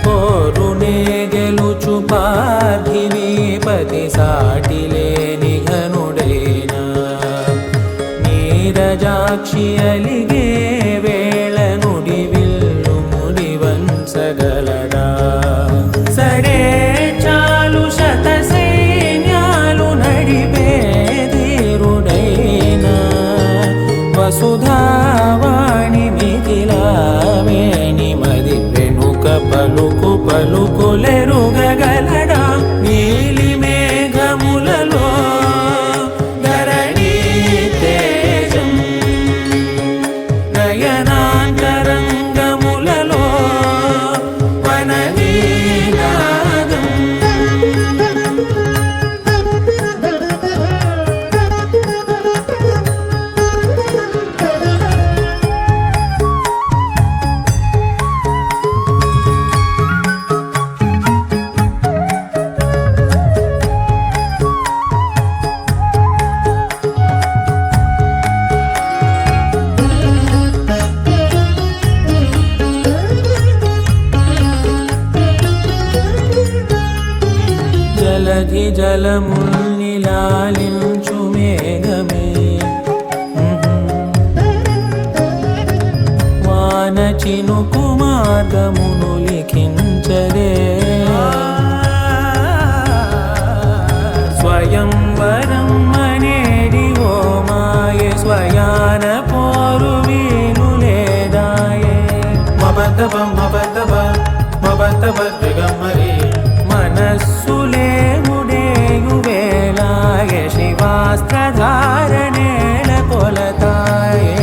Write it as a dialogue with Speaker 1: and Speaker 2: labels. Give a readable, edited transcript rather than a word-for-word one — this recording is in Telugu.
Speaker 1: పోరునే గెలుచు పార్థివీపతి సాటిలేని ఘనుడైన నీరజాక్షి అలిగే వేళ నుడి విల్లు ముడివంచగలడా సడే చాలు శత సైన్యాలు నడిపే ధీరుడైన వసుధావాణి మిథిలావేణి మది వెనుక పలుకు పలుకులెరుగగలడా నీలి మేఘములలో ధరణీ తేజం నయనాంతరంగములలో వననీనాదం జలధి జలముల్నిలాలించు మేఘమే వాన చినుకు మార్గమును లిఖించరే స్వయంవరం అనేడి ఓ మాయే స్వయాన పోరు వీలు లేదాయే మబద్దబం మబద్దబ మబద్దబ దిగమ్మరి మనస్సులే ముడేయు వేళాయ శివాస్త్రధారణేల కొలతాయే